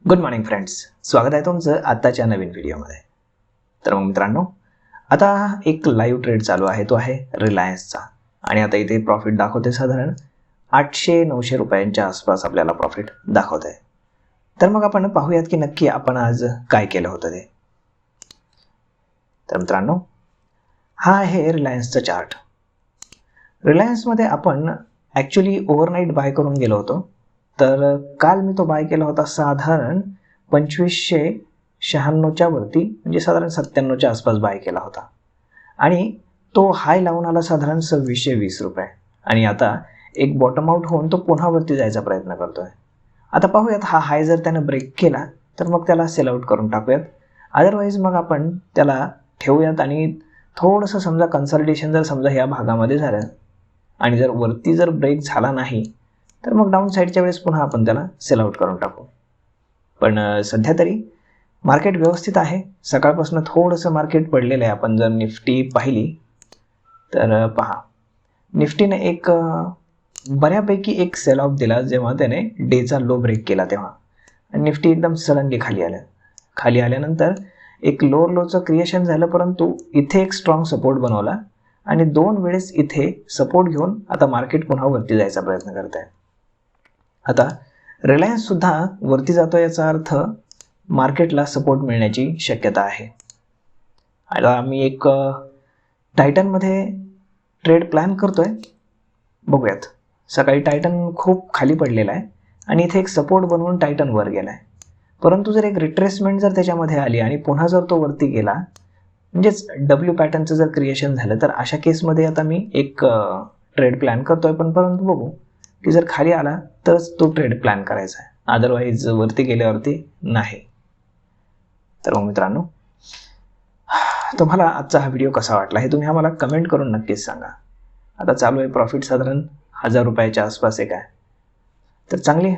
Good morning friends, स्वागत आहे तुमचं आत्ताच्या नवीन व्हिडिओमध्ये. तर मग मित्रांनो, आता एक लाईव्ह ट्रेड चालू आहे, तो आहे रिलायन्सचा. आणि आता इथे प्रॉफिट दाखवते साधारण 800-900 रुपयांच्या आसपास आपल्याला प्रॉफिट दाखवत आहे. तर मग आपण पाहूयात की नक्की आपण आज काय केलं होतं ते. तर मित्रांनो, हा आहे रिलायन्सचा चार्ट. रिलायन्समध्ये आपण ॲक्च्युली ओव्हरनाईट बाय करून गेलो होतो. तर काल मी तो बाय केला होता साधारण 2596च्या वरती, म्हणजे साधारण 97च्या आसपास बाय केला होता. आणि तो हाय लावून आला साधारण 2620 रुपये. आणि आता एक बॉटम आउट होऊन तो पुन्हा वरती जायचा प्रयत्न करतोय. आता पाहूयात, हा हाय जर त्यानं ब्रेक केला तर मग त्याला सेल आउट करून टाकूयात. अदरवाईज मग आपण त्याला ठेवूयात आणि थोडंसं समजा कन्सल्टेशन जर समजा ह्या भागामध्ये झालं आणि जर वरती जर ब्रेक झाला नाही तर मग डाऊन साईडच्या वेळेस पुन्हा आपण त्याला सेल आउट करून टाकू. पण सध्या तरी मार्केट व्यवस्थित आहे. सकाळपासून थोडंसं मार्केट पडलेलं आहे. आपण जर निफ्टी पाहिली तर पहा, निफ्टीने एक बऱ्यापैकी एक सेल ऑफ दिला जेव्हा त्याने डेचा लो ब्रेक केला तेव्हा. आणि निफ्टी एकदम सडनली खाली आलं. खाली आल्यानंतर एक लोअर लोचं क्रिएशन झालं, परंतु इथे एक स्ट्रॉंग सपोर्ट बनवला आणि 2 वेळेस इथे सपोर्ट घेऊन आता मार्केट पुन्हा वरती जायचा प्रयत्न करत आहे. आता रिलायन्स सुद्धा वरती जातो, याचा अर्थ मार्केटला सपोर्ट मिळण्याची शक्यता आहे. आता आम्ही एक टायटनमध्ये ट्रेड प्लॅन करतोय. बघूयात. सकाळी टायटन खूप खाली पडलेला आहे आणि इथे एक सपोर्ट बनवून टायटन वर गेला आहे. परंतु जर एक रिट्रेसमेंट जर त्याच्यामध्ये आली आणि पुन्हा जर तो वरती गेला, म्हणजेच डब्ल्यू पॅटर्नचं जर क्रिएशन झालं, तर अशा केसमध्ये आता मी एक ट्रेड प्लॅन करतोय. परंतु बघू की जर खाली आला तरच तो ट्रेड प्लॅन करायचा आहे, अदरवाईज वरती गेल्यावरती नाही. तर मग मित्रांनो, तुम्हाला आजचा हा व्हिडिओ कसा वाटला हे तुम्ही आम्हाला कमेंट करून नक्कीच सांगा. आता चालू आहे प्रॉफिट साधारण 1000 रुपयाच्या आसपास आहे. काय तर चांगली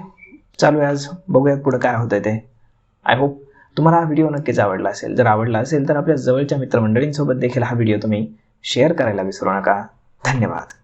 चालू आहे आज. बघूयात पुढे काय होतंय ते. आय होप तुम्हाला हा व्हिडिओ नक्कीच आवडला असेल. जर आवडला असेल तर आपल्या जवळच्या मित्रमंडळींसोबत देखील हा व्हिडिओ तुम्ही शेअर करायला विसरू नका. धन्यवाद.